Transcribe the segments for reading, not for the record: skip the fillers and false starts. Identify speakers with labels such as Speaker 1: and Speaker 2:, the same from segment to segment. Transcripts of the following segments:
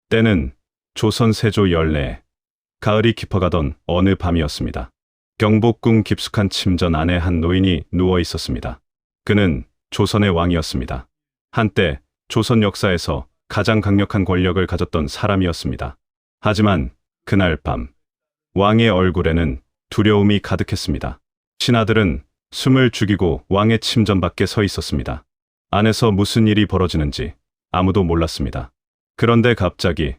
Speaker 1: 때는 조선 세조 연내 가을이 깊어가던 어느 밤이었습니다. 경복궁 깊숙한 침전 안에 한 노인이 누워 있었습니다. 그는 조선의 왕이었습니다. 한때 조선 역사에서 가장 강력한 권력을 가졌던 사람이었습니다. 하지만 그날 밤 왕의 얼굴에는 두려움이 가득했습니다. 신하들은 숨을 죽이고 왕의 침전 밖에 서 있었습니다. 안에서 무슨 일이 벌어지는지 아무도 몰랐습니다. 그런데 갑자기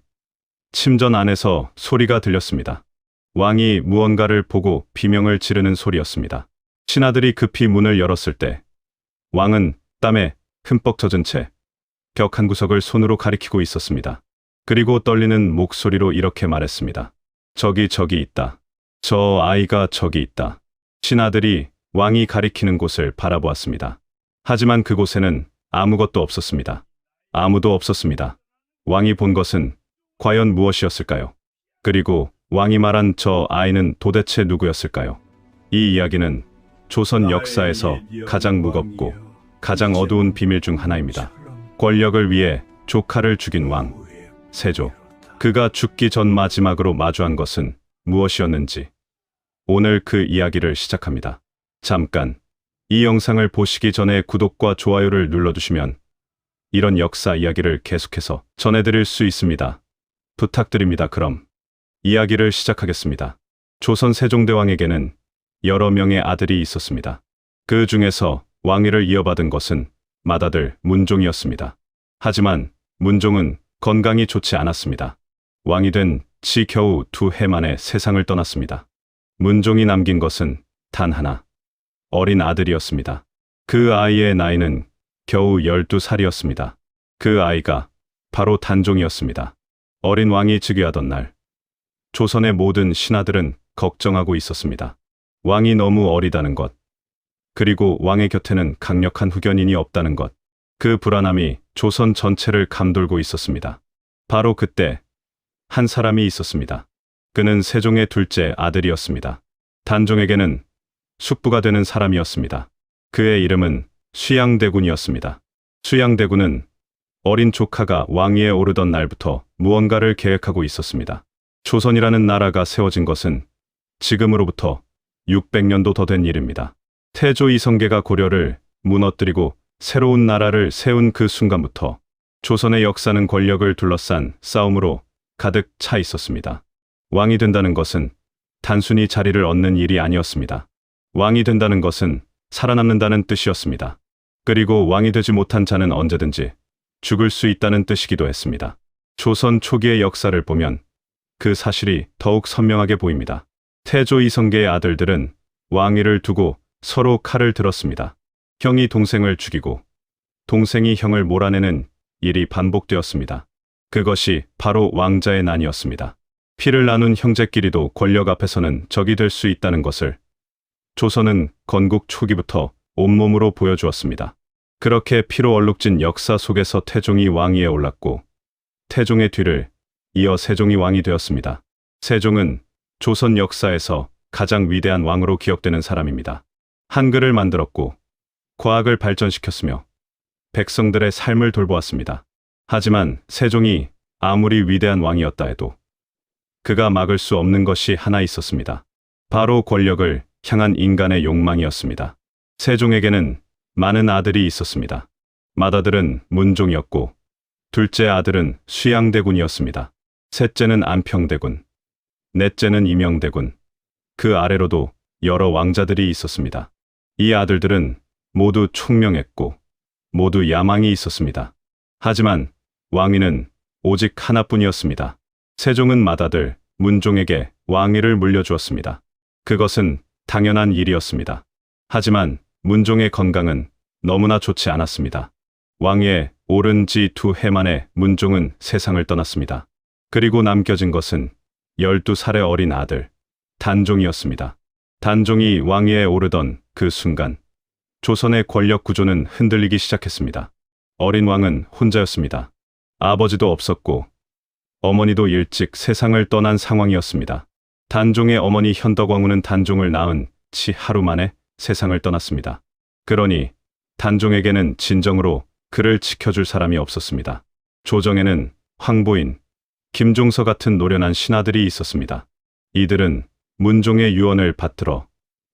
Speaker 1: 침전 안에서 소리가 들렸습니다. 왕이 무언가를 보고 비명을 지르는 소리였습니다. 신하들이 급히 문을 열었을 때 왕은 땀에 흠뻑 젖은 채 벽 한 구석을 손으로 가리키고 있었습니다. 그리고 떨리는 목소리로 이렇게 말했습니다. 저기 있다. 저 아이가 저기 있다. 신하들이 왕이 가리키는 곳을 바라보았습니다. 하지만 그곳에는 아무것도 없었습니다. 아무도 없었습니다. 왕이 본 것은 과연 무엇이었을까요? 그리고 왕이 말한 저 아이는 도대체 누구였을까요? 이 이야기는 조선 역사에서 가장 무겁고 가장 어두운 비밀 중 하나입니다. 권력을 위해 조카를 죽인 왕, 세조. 그가 죽기 전 마지막으로 마주한 것은 무엇이었는지 오늘 그 이야기를 시작합니다. 잠깐, 이 영상을 보시기 전에 구독과 좋아요를 눌러주시면 이런 역사 이야기를 계속해서 전해드릴 수 있습니다. 부탁드립니다. 그럼 이야기를 시작하겠습니다. 조선 세종대왕에게는 여러 명의 아들이 있었습니다. 그 중에서 왕위를 이어받은 것은 맏아들 문종이었습니다. 하지만 문종은 건강이 좋지 않았습니다. 왕이 된 지 겨우 2해 만에 세상을 떠났습니다. 문종이 남긴 것은 단 하나, 어린 아들이었습니다. 그 아이의 나이는 겨우 12살이었습니다. 그 아이가 바로 단종이었습니다. 어린 왕이 즉위하던 날, 조선의 모든 신하들은 걱정하고 있었습니다. 왕이 너무 어리다는 것, 그리고 왕의 곁에는 강력한 후견인이 없다는 것, 그 불안함이 조선 전체를 감돌고 있었습니다. 바로 그때 한 사람이 있었습니다. 그는 세종의 둘째 아들이었습니다. 단종에게는 숙부가 되는 사람이었습니다. 그의 이름은 수양대군이었습니다. 수양대군은 어린 조카가 왕위에 오르던 날부터 무언가를 계획하고 있었습니다. 조선이라는 나라가 세워진 것은 지금으로부터 600년도 더 된 일입니다. 태조 이성계가 고려를 무너뜨리고 새로운 나라를 세운 그 순간부터 조선의 역사는 권력을 둘러싼 싸움으로 가득 차 있었습니다. 왕이 된다는 것은 단순히 자리를 얻는 일이 아니었습니다. 왕이 된다는 것은 살아남는다는 뜻이었습니다. 그리고 왕이 되지 못한 자는 언제든지 죽을 수 있다는 뜻이기도 했습니다. 조선 초기의 역사를 보면 그 사실이 더욱 선명하게 보입니다. 태조 이성계의 아들들은 왕위를 두고 서로 칼을 들었습니다. 형이 동생을 죽이고 동생이 형을 몰아내는 일이 반복되었습니다. 그것이 바로 왕자의 난이었습니다. 피를 나눈 형제끼리도 권력 앞에서는 적이 될 수 있다는 것을 조선은 건국 초기부터 온몸으로 보여주었습니다. 그렇게 피로 얼룩진 역사 속에서 태종이 왕위에 올랐고 태종의 뒤를 이어 세종이 왕이 되었습니다. 세종은 조선 역사에서 가장 위대한 왕으로 기억되는 사람입니다. 한글을 만들었고 과학을 발전시켰으며 백성들의 삶을 돌보았습니다. 하지만 세종이 아무리 위대한 왕이었다 해도 그가 막을 수 없는 것이 하나 있었습니다. 바로 권력을 향한 인간의 욕망이었습니다. 세종에게는 많은 아들이 있었습니다. 맏아들은 문종이었고 둘째 아들은 수양대군이었습니다. 셋째는 안평대군, 넷째는 임영대군, 그 아래로도 여러 왕자들이 있었습니다. 이 아들들은 모두 총명했고 모두 야망이 있었습니다. 하지만 왕위는 오직 하나뿐이었습니다. 세종은 맏아들 문종에게 왕위를 물려주었습니다. 그것은 당연한 일이었습니다. 하지만 문종의 건강은 너무나 좋지 않았습니다. 왕위에 오른 지 2해 만에 문종은 세상을 떠났습니다. 그리고 남겨진 것은 12살의 어린 아들 단종이었습니다. 단종이 왕위에 오르던 그 순간 조선의 권력 구조는 흔들리기 시작했습니다. 어린 왕은 혼자였습니다. 아버지도 없었고 어머니도 일찍 세상을 떠난 상황이었습니다. 단종의 어머니 현덕왕후는 단종을 낳은 지 하루 만에 세상을 떠났습니다. 그러니 단종에게는 진정으로 그를 지켜줄 사람이 없었습니다. 조정에는 황보인, 김종서 같은 노련한 신하들이 있었습니다. 이들은 문종의 유언을 받들어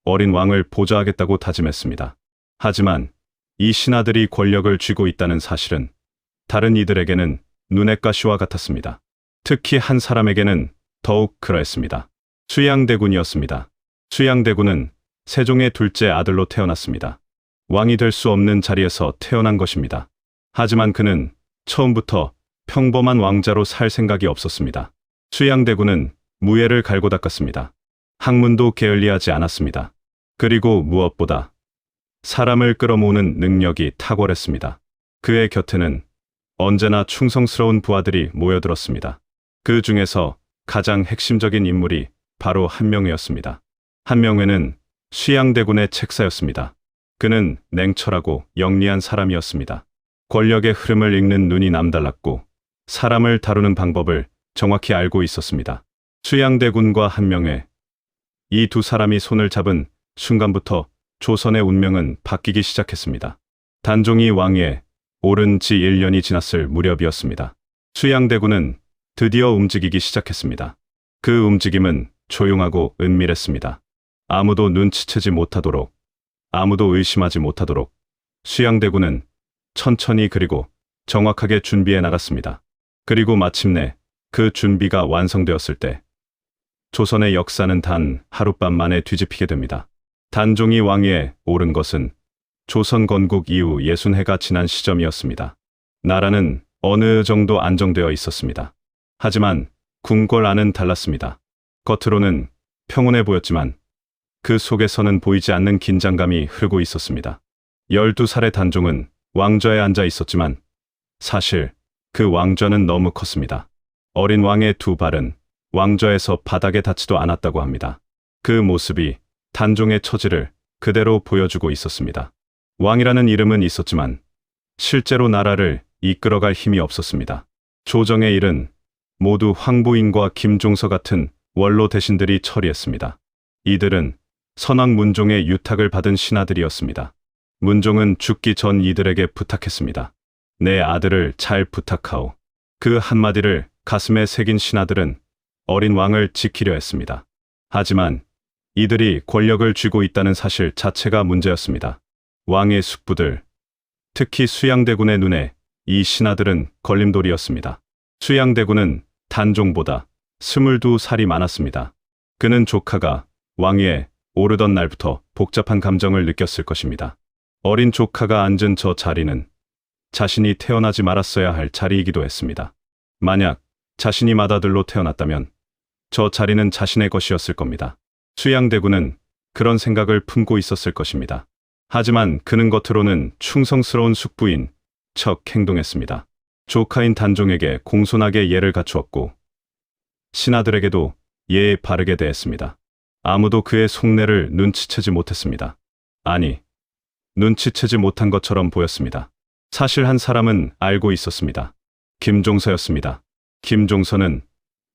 Speaker 1: 어린 왕을 보좌하겠다고 다짐했습니다. 하지만 이 신하들이 권력을 쥐고 있다는 사실은 다른 이들에게는 눈의 가시와 같았습니다. 특히 한 사람에게는 더욱 그러했습니다. 수양대군이었습니다. 수양대군은 세종의 둘째 아들로 태어났습니다. 왕이 될 수 없는 자리에서 태어난 것입니다. 하지만 그는 처음부터 평범한 왕자로 살 생각이 없었습니다. 수양대군은 무예를 갈고 닦았습니다. 학문도 게을리하지 않았습니다. 그리고 무엇보다 사람을 끌어모으는 능력이 탁월했습니다. 그의 곁에는 언제나 충성스러운 부하들이 모여들었습니다. 그 중에서 가장 핵심적인 인물이 바로 한명회였습니다. 한명회는 수양대군의 책사였습니다. 그는 냉철하고 영리한 사람이었습니다. 권력의 흐름을 읽는 눈이 남달랐고 사람을 다루는 방법을 정확히 알고 있었습니다. 수양대군과 한명회, 이 두 사람이 손을 잡은 순간부터 조선의 운명은 바뀌기 시작했습니다. 단종이 왕위에 오른 지 1년이 지났을 무렵이었습니다. 수양대군은 드디어 움직이기 시작했습니다. 그 움직임은 조용하고 은밀했습니다. 아무도 눈치채지 못하도록, 아무도 의심하지 못하도록 수양대군은 천천히 그리고 정확하게 준비해 나갔습니다. 그리고 마침내 그 준비가 완성되었을 때 조선의 역사는 단 하룻밤 만에 뒤집히게 됩니다. 단종이 왕위에 오른 것은 조선 건국 이후 60해가 지난 시점이었습니다. 나라는 어느 정도 안정되어 있었습니다. 하지만 궁궐 안은 달랐습니다. 겉으로는 평온해 보였지만 그 속에서는 보이지 않는 긴장감이 흐르고 있었습니다. 12살의 단종은 왕좌에 앉아 있었지만 사실 그 왕좌는 너무 컸습니다. 어린 왕의 두 발은 왕좌에서 바닥에 닿지도 않았다고 합니다. 그 모습이 단종의 처지를 그대로 보여주고 있었습니다. 왕이라는 이름은 있었지만 실제로 나라를 이끌어갈 힘이 없었습니다. 조정의 일은 모두 황보인과 김종서 같은 원로 대신들이 처리했습니다. 이들은 선왕 문종의 유탁을 받은 신하들이었습니다. 문종은 죽기 전 이들에게 부탁했습니다. 내 아들을 잘 부탁하오. 그 한마디를 가슴에 새긴 신하들은 어린 왕을 지키려 했습니다. 하지만 이들이 권력을 쥐고 있다는 사실 자체가 문제였습니다. 왕의 숙부들, 특히 수양대군의 눈에 이 신하들은 걸림돌이었습니다. 수양대군은 단종보다 22살이 많았습니다. 그는 조카가 왕위에 오르던 날부터 복잡한 감정을 느꼈을 것입니다. 어린 조카가 앉은 저 자리는 자신이 태어나지 말았어야 할 자리이기도 했습니다. 만약 자신이 맏아들로 태어났다면 저 자리는 자신의 것이었을 겁니다. 수양대군은 그런 생각을 품고 있었을 것입니다. 하지만 그는 겉으로는 충성스러운 숙부인 척 행동했습니다. 조카인 단종에게 공손하게 예를 갖추었고 신하들에게도 예에 바르게 대했습니다. 아무도 그의 속내를 눈치채지 못했습니다. 아니, 눈치채지 못한 것처럼 보였습니다. 사실 한 사람은 알고 있었습니다. 김종서였습니다. 김종서는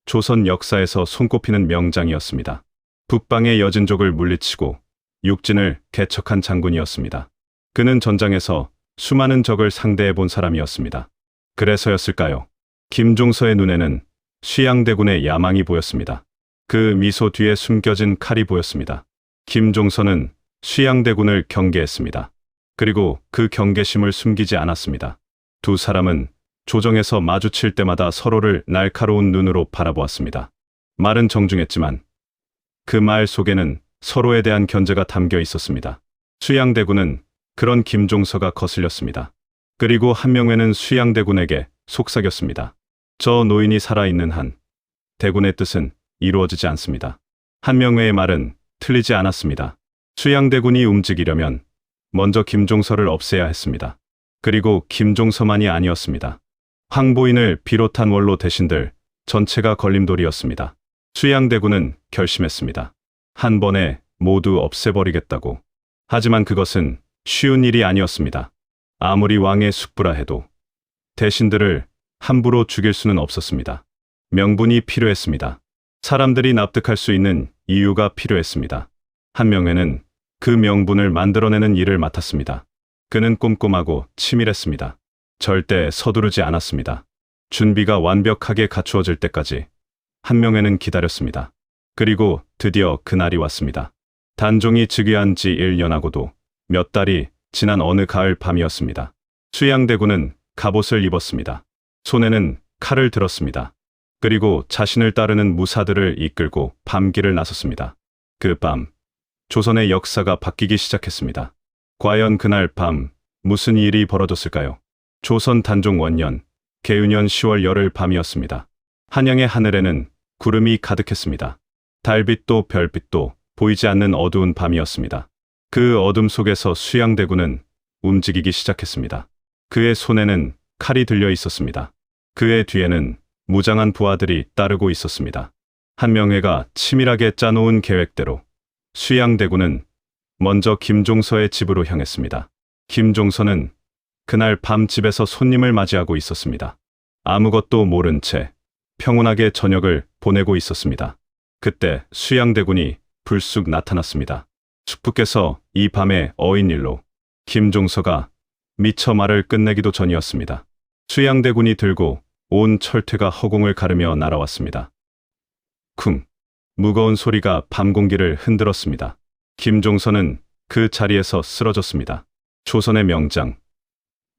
Speaker 1: 조선 역사에서 손꼽히는 명장이었습니다. 북방의 여진족을 물리치고 육진을 개척한 장군이었습니다. 그는 전장에서 수많은 적을 상대해 본 사람이었습니다. 그래서였을까요? 김종서의 눈에는 수양대군의 야망이 보였습니다. 그 미소 뒤에 숨겨진 칼이 보였습니다. 김종서는 수양대군을 경계했습니다. 그리고 그 경계심을 숨기지 않았습니다. 두 사람은 조정에서 마주칠 때마다 서로를 날카로운 눈으로 바라보았습니다. 말은 정중했지만 그 말 속에는 서로에 대한 견제가 담겨 있었습니다. 수양대군은 그런 김종서가 거슬렸습니다. 그리고 한명회는 수양대군에게 속삭였습니다. 저 노인이 살아있는 한 대군의 뜻은 이루어지지 않습니다. 한명회의 말은 틀리지 않았습니다. 수양대군이 움직이려면 먼저 김종서를 없애야 했습니다. 그리고 김종서만이 아니었습니다. 황보인을 비롯한 원로 대신들 전체가 걸림돌이었습니다. 수양대군은 결심했습니다. 한 번에 모두 없애버리겠다고. 하지만 그것은 쉬운 일이 아니었습니다. 아무리 왕의 숙부라 해도 대신들을 함부로 죽일 수는 없었습니다. 명분이 필요했습니다. 사람들이 납득할 수 있는 이유가 필요했습니다. 한명회는 그 명분을 만들어내는 일을 맡았습니다. 그는 꼼꼼하고 치밀했습니다. 절대 서두르지 않았습니다. 준비가 완벽하게 갖추어질 때까지 한명회는 기다렸습니다. 그리고 드디어 그날이 왔습니다. 단종이 즉위한 지 1년하고도 몇 달이 지난 어느 가을 밤이었습니다. 수양대군은 갑옷을 입었습니다. 손에는 칼을 들었습니다. 그리고 자신을 따르는 무사들을 이끌고 밤길을 나섰습니다. 그 밤, 조선의 역사가 바뀌기 시작했습니다. 과연 그날 밤 무슨 일이 벌어졌을까요? 조선 단종 원년, 개유년 10월 열흘 밤이었습니다. 한양의 하늘에는 구름이 가득했습니다. 달빛도 별빛도 보이지 않는 어두운 밤이었습니다. 그 어둠 속에서 수양대군은 움직이기 시작했습니다. 그의 손에는 칼이 들려 있었습니다. 그의 뒤에는 무장한 부하들이 따르고 있었습니다. 한명회가 치밀하게 짜놓은 계획대로 수양대군은 먼저 김종서의 집으로 향했습니다. 김종서는 그날 밤 집에서 손님을 맞이하고 있었습니다. 아무것도 모른 채 평온하게 저녁을 보내고 있었습니다. 그때 수양대군이 불쑥 나타났습니다. 숙부께서 이 밤에 어인 일로. 김종서가 미처 말을 끝내기도 전이었습니다. 수양대군이 들고 온 철퇴가 허공을 가르며 날아왔습니다. 쿵! 무거운 소리가 밤 공기를 흔들었습니다. 김종서는 그 자리에서 쓰러졌습니다. 조선의 명장,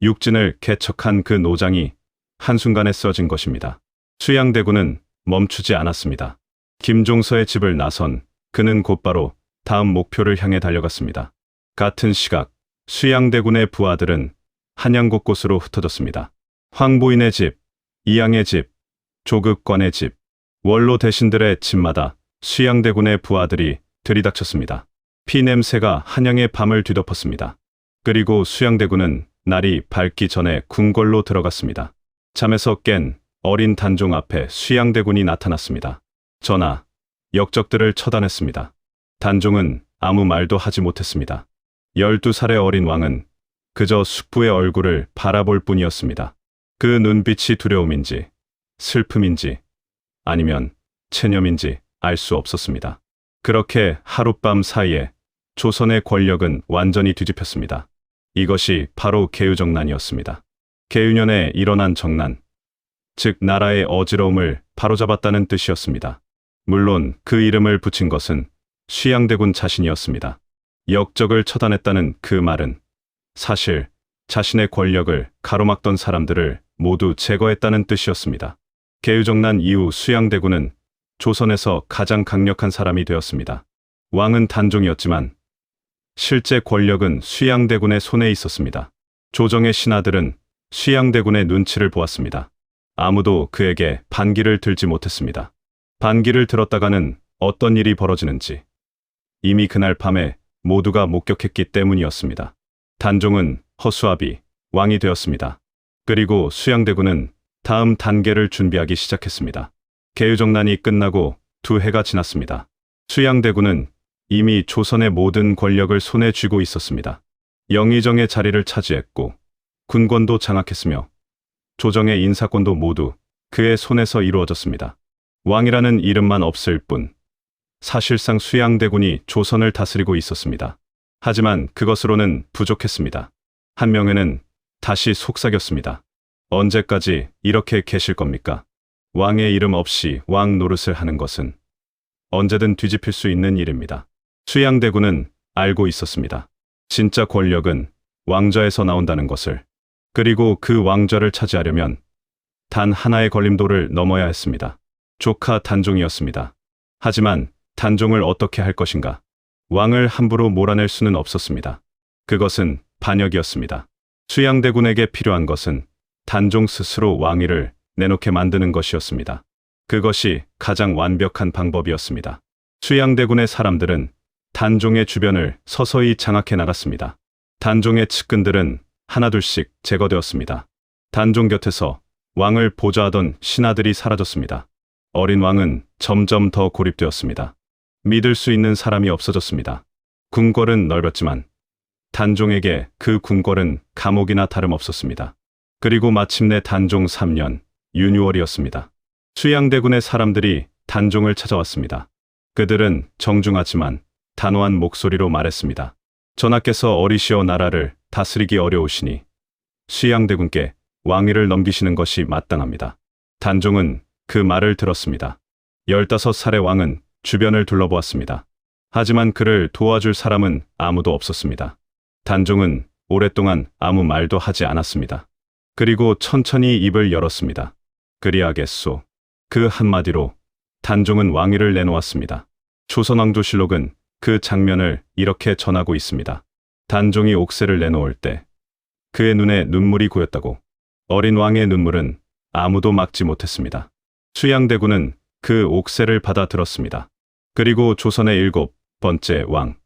Speaker 1: 육진을 개척한 그 노장이 한순간에 쓰러진 것입니다. 수양대군은 멈추지 않았습니다. 김종서의 집을 나선 그는 곧바로 다음 목표를 향해 달려갔습니다. 같은 시각 수양대군의 부하들은 한양 곳곳으로 흩어졌습니다. 황보인의 집, 이양의 집, 조급관의 집, 원로 대신들의 집마다 수양대군의 부하들이 들이닥쳤습니다. 피냄새가 한양의 밤을 뒤덮었습니다. 그리고 수양대군은 날이 밝기 전에 궁궐로 들어갔습니다. 잠에서 깬 어린 단종 앞에 수양대군이 나타났습니다. 전하, 역적들을 처단했습니다. 단종은 아무 말도 하지 못했습니다. 12살의 어린 왕은 그저 숙부의 얼굴을 바라볼 뿐이었습니다. 그 눈빛이 두려움인지 슬픔인지 아니면 체념인지 알 수 없었습니다. 그렇게 하룻밤 사이에 조선의 권력은 완전히 뒤집혔습니다. 이것이 바로 개유정난이었습니다. 개유년에 일어난 정난, 즉 나라의 어지러움을 바로잡았다는 뜻이었습니다. 물론 그 이름을 붙인 것은 수양대군 자신이었습니다. 역적을 처단했다는 그 말은 사실 자신의 권력을 가로막던 사람들을 모두 제거했다는 뜻이었습니다. 개유정난 이후 수양대군은 조선에서 가장 강력한 사람이 되었습니다. 왕은 단종이었지만 실제 권력은 수양대군의 손에 있었습니다. 조정의 신하들은 수양대군의 눈치를 보았습니다. 아무도 그에게 반기를 들지 못했습니다. 반기를 들었다가는 어떤 일이 벌어지는지 이미 그날 밤에 모두가 목격했기 때문이었습니다. 단종은 허수아비, 왕이 되었습니다. 그리고 수양대군은 다음 단계를 준비하기 시작했습니다. 개유정난이 끝나고 2해가 지났습니다. 수양대군은 이미 조선의 모든 권력을 손에 쥐고 있었습니다. 영의정의 자리를 차지했고 군권도 장악했으며 조정의 인사권도 모두 그의 손에서 이루어졌습니다. 왕이라는 이름만 없을 뿐 사실상 수양대군이 조선을 다스리고 있었습니다. 하지만 그것으로는 부족했습니다. 한명회는 다시 속삭였습니다. 언제까지 이렇게 계실 겁니까? 왕의 이름 없이 왕 노릇을 하는 것은 언제든 뒤집힐 수 있는 일입니다. 수양대군은 알고 있었습니다. 진짜 권력은 왕좌에서 나온다는 것을. 그리고 그 왕좌를 차지하려면 단 하나의 걸림돌을 넘어야 했습니다. 조카 단종이었습니다. 하지만 단종을 어떻게 할 것인가? 왕을 함부로 몰아낼 수는 없었습니다. 그것은 반역이었습니다. 수양대군에게 필요한 것은 단종 스스로 왕위를 내놓게 만드는 것이었습니다. 그것이 가장 완벽한 방법이었습니다. 수양대군의 사람들은 단종의 주변을 서서히 장악해 나갔습니다. 단종의 측근들은 하나둘씩 제거되었습니다. 단종 곁에서 왕을 보좌하던 신하들이 사라졌습니다. 어린 왕은 점점 더 고립되었습니다. 믿을 수 있는 사람이 없어졌습니다. 궁궐은 넓었지만 단종에게 그 궁궐은 감옥이나 다름없었습니다. 그리고 마침내 단종 3년 윤유월이었습니다. 수양대군의 사람들이 단종을 찾아왔습니다. 그들은 정중하지만 단호한 목소리로 말했습니다. 전하께서 어리시어 나라를 다스리기 어려우시니 수양대군께 왕위를 넘기시는 것이 마땅합니다. 단종은 그 말을 들었습니다. 15살의 왕은 주변을 둘러보았습니다. 하지만 그를 도와줄 사람은 아무도 없었습니다. 단종은 오랫동안 아무 말도 하지 않았습니다. 그리고 천천히 입을 열었습니다. 그리하겠소. 그 한마디로 단종은 왕위를 내놓았습니다. 조선왕조실록은 그 장면을 이렇게 전하고 있습니다. 단종이 옥새를 내놓을 때 그의 눈에 눈물이 고였다고. 어린 왕의 눈물은 아무도 막지 못했습니다. 수양대군은 그 옥새를 받아들었습니다. 그리고 조선의 7번째 왕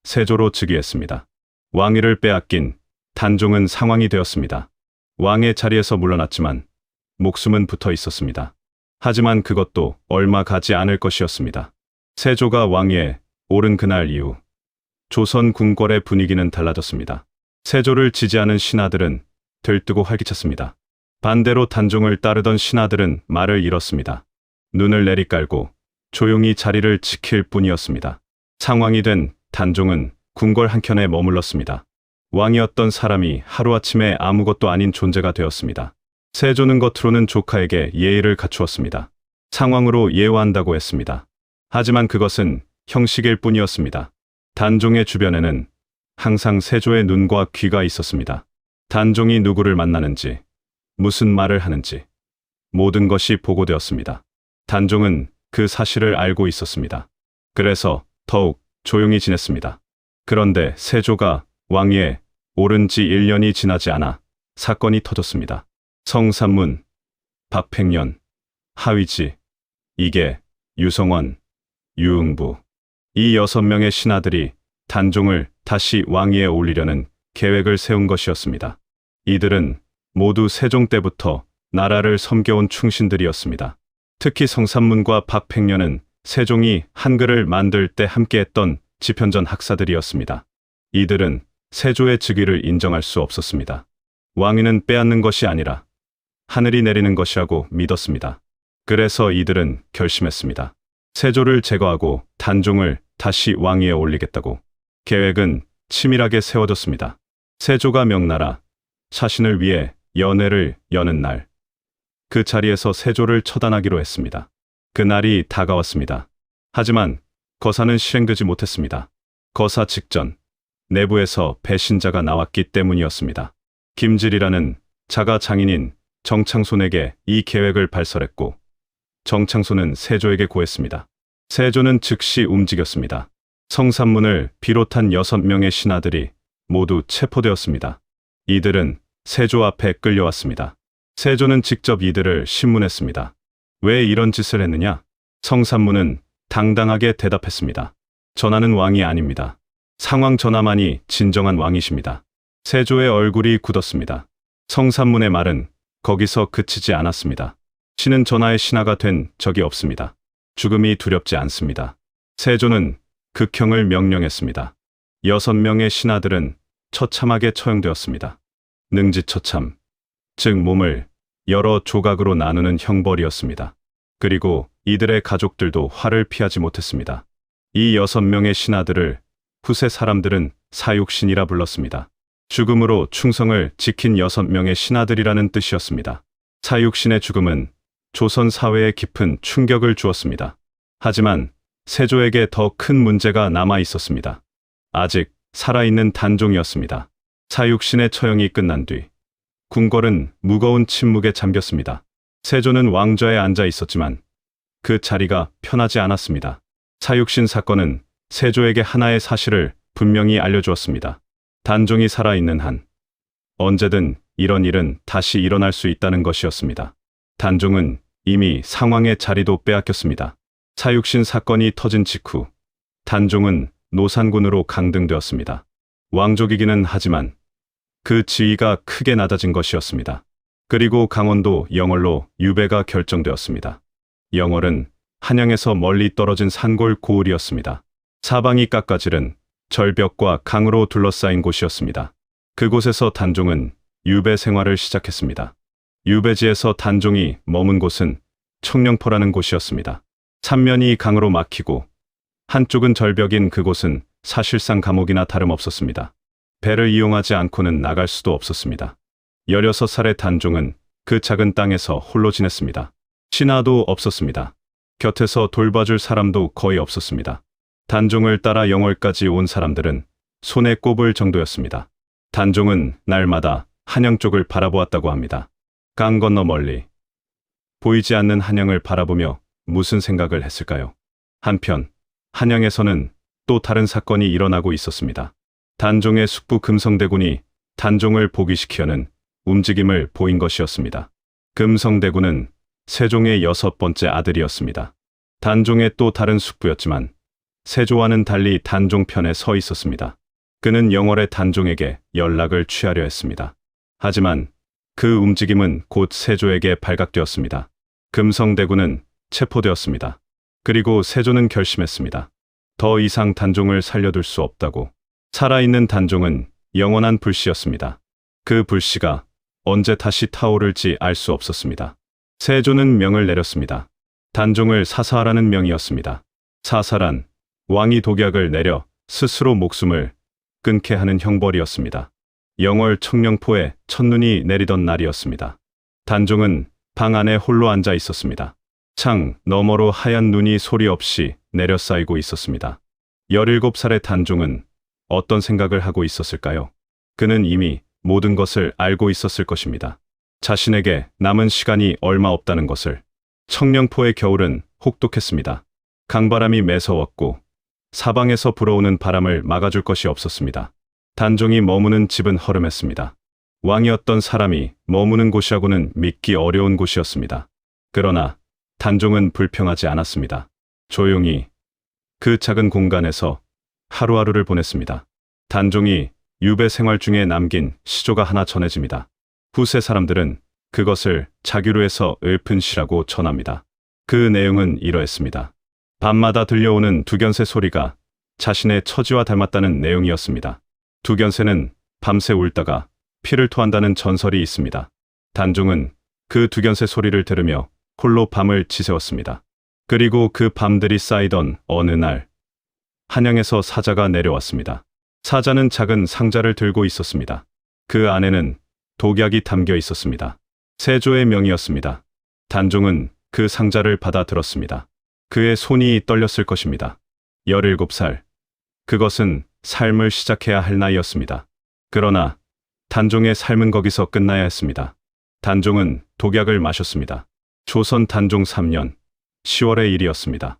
Speaker 1: 세조로 즉위했습니다. 왕위를 빼앗긴 단종은 상왕이 되었습니다. 왕의 자리에서 물러났지만 목숨은 붙어 있었습니다. 하지만 그것도 얼마 가지 않을 것이었습니다. 세조가 왕위에 오른 그날 이후 조선 궁궐의 분위기는 달라졌습니다. 세조를 지지하는 신하들은 들뜨고 활기찼습니다. 반대로 단종을 따르던 신하들은 말을 잃었습니다. 눈을 내리깔고 조용히 자리를 지킬 뿐이었습니다. 상왕이 된 단종은 궁궐 한켠에 머물렀습니다. 왕이었던 사람이 하루아침에 아무것도 아닌 존재가 되었습니다. 세조는 겉으로는 조카에게 예의를 갖추었습니다. 상왕으로 예우한다고 했습니다. 하지만 그것은 형식일 뿐이었습니다. 단종의 주변에는 항상 세조의 눈과 귀가 있었습니다. 단종이 누구를 만나는지, 무슨 말을 하는지 모든 것이 보고되었습니다. 단종은 그 사실을 알고 있었습니다. 그래서 더욱 조용히 지냈습니다. 그런데 세조가 왕위에 오른 지 1년이 지나지 않아 사건이 터졌습니다. 성삼문, 박팽년, 하위지, 이계, 유성원, 유응부 이 6명의 신하들이 단종을 다시 왕위에 올리려는 계획을 세운 것이었습니다. 이들은 모두 세종 때부터 나라를 섬겨온 충신들이었습니다. 특히 성삼문과 박팽년은 세종이 한글을 만들 때 함께했던 지편전 학사들이었습니다. 이들은 세조의 즉위를 인정할 수 없었습니다. 왕위는 빼앗는 것이 아니라 하늘이 내리는 것이라고 믿었습니다. 그래서 이들은 결심했습니다. 세조를 제거하고 단종을 다시 왕위에 올리겠다고. 계획은 치밀하게 세워졌습니다. 세조가 명나라 자신을 위해 연회를 여는 날, 그 자리에서 세조를 처단하기로 했습니다. 그날이 다가왔습니다. 하지만 거사는 실행되지 못했습니다. 거사 직전 내부에서 배신자가 나왔기 때문이었습니다. 김질이라는 자가 장인인 정창손에게 이 계획을 발설했고 정창손은 세조에게 고했습니다. 세조는 즉시 움직였습니다. 성삼문을 비롯한 6명의 신하들이 모두 체포되었습니다. 이들은 세조 앞에 끌려왔습니다. 세조는 직접 이들을 신문했습니다. 왜 이런 짓을 했느냐? 성삼문은 당당하게 대답했습니다. 전하는 왕이 아닙니다. 상왕 전하만이 진정한 왕이십니다. 세조의 얼굴이 굳었습니다. 성삼문의 말은 거기서 그치지 않았습니다. 신은 전하의 신하가 된 적이 없습니다. 죽음이 두렵지 않습니다. 세조는 극형을 명령했습니다. 6명의 신하들은 처참하게 처형되었습니다. 능지처참, 즉 몸을 여러 조각으로 나누는 형벌이었습니다. 그리고 이들의 가족들도 화를 피하지 못했습니다. 이 6명의 신하들을 후세 사람들은 사육신이라 불렀습니다. 죽음으로 충성을 지킨 6명의 신하들이라는 뜻이었습니다. 사육신의 죽음은 조선 사회에 깊은 충격을 주었습니다. 하지만 세조에게 더 큰 문제가 남아 있었습니다. 아직 살아있는 단종이었습니다. 사육신의 처형이 끝난 뒤 궁궐은 무거운 침묵에 잠겼습니다. 세조는 왕좌에 앉아 있었지만 그 자리가 편하지 않았습니다. 사육신 사건은 세조에게 하나의 사실을 분명히 알려주었습니다. 단종이 살아있는 한 언제든 이런 일은 다시 일어날 수 있다는 것이었습니다. 단종은 이미 상왕의 자리도 빼앗겼습니다. 사육신 사건이 터진 직후 단종은 노산군으로 강등되었습니다. 왕족이기는 하지만 그 지위가 크게 낮아진 것이었습니다. 그리고 강원도 영월로 유배가 결정되었습니다. 영월은 한양에서 멀리 떨어진 산골 고을이었습니다. 사방이 깎아지른 절벽과 강으로 둘러싸인 곳이었습니다. 그곳에서 단종은 유배 생활을 시작했습니다. 유배지에서 단종이 머문 곳은 청령포라는 곳이었습니다. 삼면이 강으로 막히고 한쪽은 절벽인 그곳은 사실상 감옥이나 다름없었습니다. 배를 이용하지 않고는 나갈 수도 없었습니다. 16살의 단종은 그 작은 땅에서 홀로 지냈습니다. 신하도 없었습니다. 곁에서 돌봐줄 사람도 거의 없었습니다. 단종을 따라 영월까지 온 사람들은 손에 꼽을 정도였습니다. 단종은 날마다 한양 쪽을 바라보았다고 합니다. 강 건너 멀리 보이지 않는 한양을 바라보며 무슨 생각을 했을까요? 한편 한양에서는 또 다른 사건이 일어나고 있었습니다. 단종의 숙부 금성대군이 단종을 복위시키려는 움직임을 보인 것이었습니다. 금성대군은 세종의 6번째 아들이었습니다. 단종의 또 다른 숙부였지만 세조와는 달리 단종 편에 서 있었습니다. 그는 영월의 단종에게 연락을 취하려 했습니다. 하지만 그 움직임은 곧 세조에게 발각되었습니다. 금성대군은 체포되었습니다. 그리고 세조는 결심했습니다. 더 이상 단종을 살려둘 수 없다고. 살아있는 단종은 영원한 불씨였습니다. 그 불씨가 언제 다시 타오를지 알 수 없었습니다. 세조는 명을 내렸습니다. 단종을 사사하라는 명이었습니다. 사사란 왕이 독약을 내려 스스로 목숨을 끊게 하는 형벌이었습니다. 영월 청령포에 첫눈이 내리던 날이었습니다. 단종은 방 안에 홀로 앉아 있었습니다. 창 너머로 하얀 눈이 소리 없이 내려 쌓이고 있었습니다. 17살의 단종은 어떤 생각을 하고 있었을까요? 그는 이미 모든 것을 알고 있었을 것입니다. 자신에게 남은 시간이 얼마 없다는 것을. 청령포의 겨울은 혹독했습니다. 강바람이 매서웠고 사방에서 불어오는 바람을 막아줄 것이 없었습니다. 단종이 머무는 집은 허름했습니다. 왕이었던 사람이 머무는 곳이라고는 믿기 어려운 곳이었습니다. 그러나 단종은 불평하지 않았습니다. 조용히 그 작은 공간에서 하루하루를 보냈습니다. 단종이 유배 생활 중에 남긴 시조가 하나 전해집니다. 후세 사람들은 그것을 자규루에서 읊은 시라고 전합니다. 그 내용은 이러했습니다. 밤마다 들려오는 두견새 소리가 자신의 처지와 닮았다는 내용이었습니다. 두견새는 밤새 울다가 피를 토한다는 전설이 있습니다. 단종은 그 두견새 소리를 들으며 홀로 밤을 지새웠습니다. 그리고 그 밤들이 쌓이던 어느 날 한양에서 사자가 내려왔습니다. 사자는 작은 상자를 들고 있었습니다. 그 안에는 독약이 담겨 있었습니다. 세조의 명이었습니다. 단종은 그 상자를 받아 들었습니다. 그의 손이 떨렸을 것입니다. 17살. 그것은 삶을 시작해야 할 나이였습니다. 그러나 단종의 삶은 거기서 끝나야 했습니다. 단종은 독약을 마셨습니다. 조선 단종 3년 10월의 일이었습니다.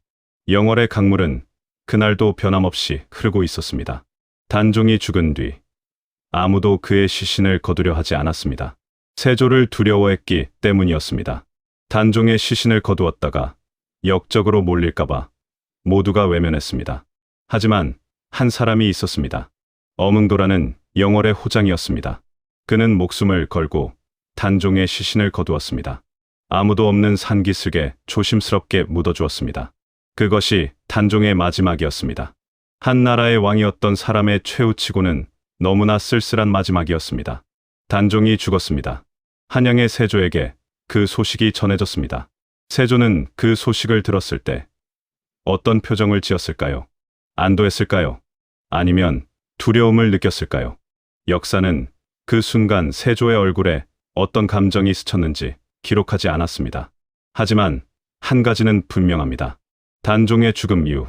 Speaker 1: 영월의 강물은 그날도 변함없이 흐르고 있었습니다. 단종이 죽은 뒤 아무도 그의 시신을 거두려 하지 않았습니다. 세조를 두려워했기 때문이었습니다. 단종의 시신을 거두었다가 역적으로 몰릴까봐 모두가 외면했습니다. 하지만 한 사람이 있었습니다. 어뭉도라는 영월의 호장이었습니다. 그는 목숨을 걸고 단종의 시신을 거두었습니다. 아무도 없는 산기슭에 조심스럽게 묻어주었습니다. 그것이 단종의 마지막이었습니다. 한 나라의 왕이었던 사람의 최후치고는 너무나 쓸쓸한 마지막이었습니다. 단종이 죽었습니다. 한양의 세조에게 그 소식이 전해졌습니다. 세조는 그 소식을 들었을 때 어떤 표정을 지었을까요? 안도했을까요? 아니면 두려움을 느꼈을까요? 역사는 그 순간 세조의 얼굴에 어떤 감정이 스쳤는지 기록하지 않았습니다. 하지만 한 가지는 분명합니다. 단종의 죽음 이후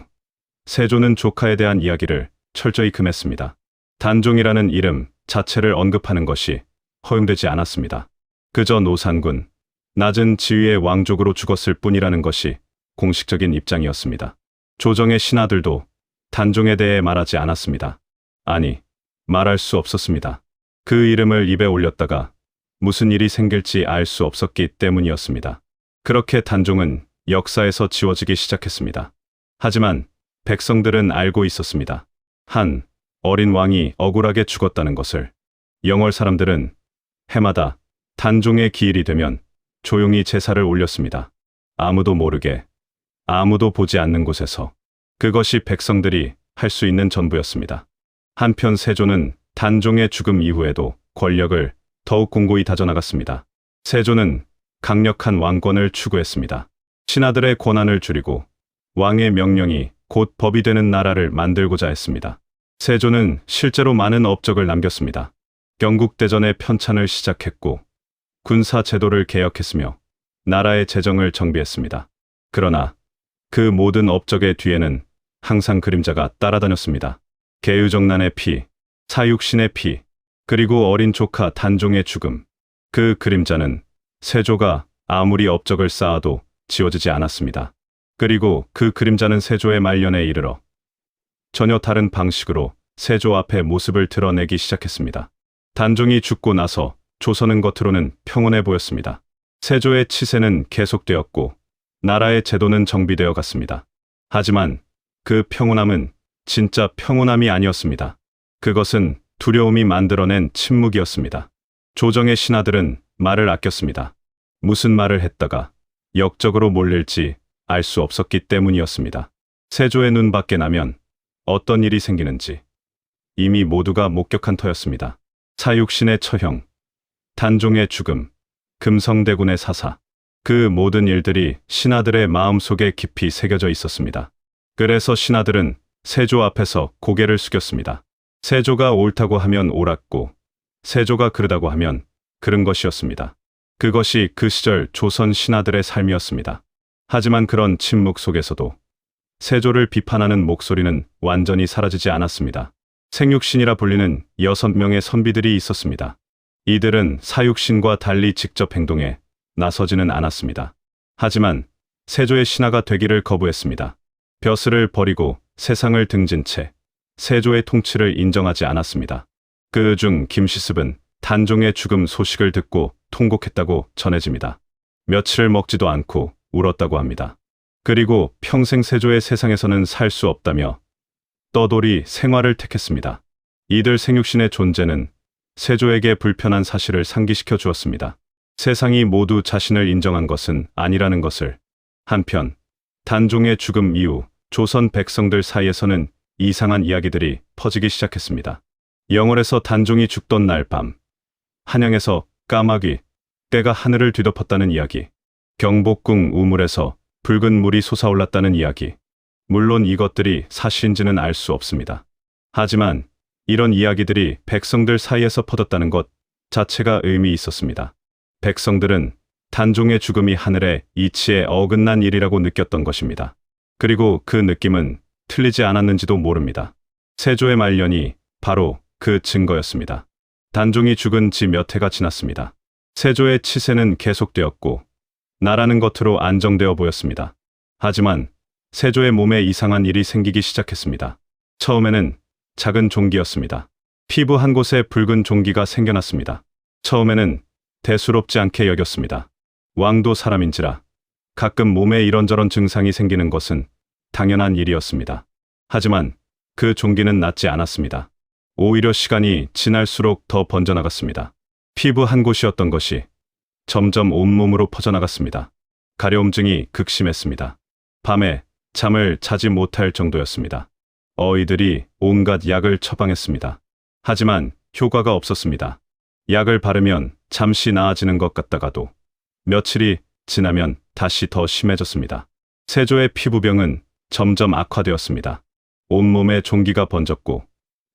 Speaker 1: 세조는 조카에 대한 이야기를 철저히 금했습니다. 단종이라는 이름 자체를 언급하는 것이 허용되지 않았습니다. 그저 노산군, 낮은 지위의 왕족으로 죽었을 뿐이라는 것이 공식적인 입장이었습니다. 조정의 신하들도 단종에 대해 말하지 않았습니다. 아니, 말할 수 없었습니다. 그 이름을 입에 올렸다가 무슨 일이 생길지 알 수 없었기 때문이었습니다. 그렇게 단종은 역사에서 지워지기 시작했습니다. 하지만 백성들은 알고 있었습니다. 한 어린 왕이 억울하게 죽었다는 것을. 영월 사람들은 해마다 단종의 기일이 되면 조용히 제사를 올렸습니다. 아무도 모르게, 아무도 보지 않는 곳에서. 그것이 백성들이 할 수 있는 전부였습니다. 한편 세조는 단종의 죽음 이후에도 권력을 더욱 공고히 다져나갔습니다. 세조는 강력한 왕권을 추구했습니다. 신하들의 권한을 줄이고 왕의 명령이 곧 법이 되는 나라를 만들고자 했습니다. 세조는 실제로 많은 업적을 남겼습니다. 경국대전의 편찬을 시작했고 군사 제도를 개혁했으며 나라의 재정을 정비했습니다. 그러나 그 모든 업적의 뒤에는 항상 그림자가 따라다녔습니다. 계유정난의 피, 사육신의 피, 그리고 어린 조카 단종의 죽음. 그 그림자는 세조가 아무리 업적을 쌓아도 지워지지 않았습니다. 그리고 그 그림자는 세조의 말년에 이르러 전혀 다른 방식으로 세조 앞에 모습을 드러내기 시작했습니다. 단종이 죽고 나서 조선은 겉으로는 평온해 보였습니다. 세조의 치세는 계속되었고 나라의 제도는 정비되어 갔습니다. 하지만 그 평온함은 진짜 평온함이 아니었습니다. 그것은 두려움이 만들어낸 침묵이었습니다. 조정의 신하들은 말을 아꼈습니다. 무슨 말을 했다가 역적으로 몰릴지 알 수 없었기 때문이었습니다. 세조의 눈 밖에 나면 어떤 일이 생기는지 이미 모두가 목격한 터였습니다. 사육신의 처형, 단종의 죽음, 금성대군의 사사, 그 모든 일들이 신하들의 마음속에 깊이 새겨져 있었습니다. 그래서 신하들은 세조 앞에서 고개를 숙였습니다. 세조가 옳다고 하면 옳았고 세조가 그르다고 하면 그른 것이었습니다. 그것이 그 시절 조선 신하들의 삶이었습니다. 하지만 그런 침묵 속에서도 세조를 비판하는 목소리는 완전히 사라지지 않았습니다. 생육신이라 불리는 6명의 선비들이 있었습니다. 이들은 사육신과 달리 직접 행동에 나서지는 않았습니다. 하지만 세조의 신하가 되기를 거부했습니다. 벼슬을 버리고 세상을 등진 채 세조의 통치를 인정하지 않았습니다. 그중 김시습은 단종의 죽음 소식을 듣고 통곡했다고 전해집니다. 며칠을 먹지도 않고 울었다고 합니다. 그리고 평생 세조의 세상에서는 살 수 없다며 떠돌이 생활을 택했습니다. 이들 생육신의 존재는 세조에게 불편한 사실을 상기시켜 주었습니다. 세상이 모두 자신을 인정한 것은 아니라는 것을. 한편 단종의 죽음 이후 조선 백성들 사이에서는 이상한 이야기들이 퍼지기 시작했습니다. 영월에서 단종이 죽던 날 밤, 한양에서 까마귀, 떼가 하늘을 뒤덮었다는 이야기, 경복궁 우물에서 붉은 물이 솟아올랐다는 이야기. 물론 이것들이 사실인지는 알 수 없습니다. 하지만 이런 이야기들이 백성들 사이에서 퍼졌다는 것 자체가 의미 있었습니다. 백성들은 단종의 죽음이 하늘의 이치에 어긋난 일이라고 느꼈던 것입니다. 그리고 그 느낌은 틀리지 않았는지도 모릅니다. 세조의 말년이 바로 그 증거였습니다. 단종이 죽은 지 몇 해가 지났습니다. 세조의 치세는 계속되었고 나라는 겉으로 안정되어 보였습니다. 하지만 세조의 몸에 이상한 일이 생기기 시작했습니다. 처음에는 작은 종기였습니다. 피부 한 곳에 붉은 종기가 생겨났습니다. 처음에는 대수롭지 않게 여겼습니다. 왕도 사람인지라 가끔 몸에 이런저런 증상이 생기는 것은 당연한 일이었습니다. 하지만 그 종기는 낫지 않았습니다. 오히려 시간이 지날수록 더 번져나갔습니다. 피부 한 곳이었던 것이 점점 온몸으로 퍼져나갔습니다. 가려움증이 극심했습니다. 밤에 잠을 자지 못할 정도였습니다. 어이들이 온갖 약을 처방했습니다. 하지만 효과가 없었습니다. 약을 바르면 잠시 나아지는 것 같다가도 며칠이 지나면 다시 더 심해졌습니다. 세조의 피부병은 점점 악화되었습니다. 온몸에 종기가 번졌고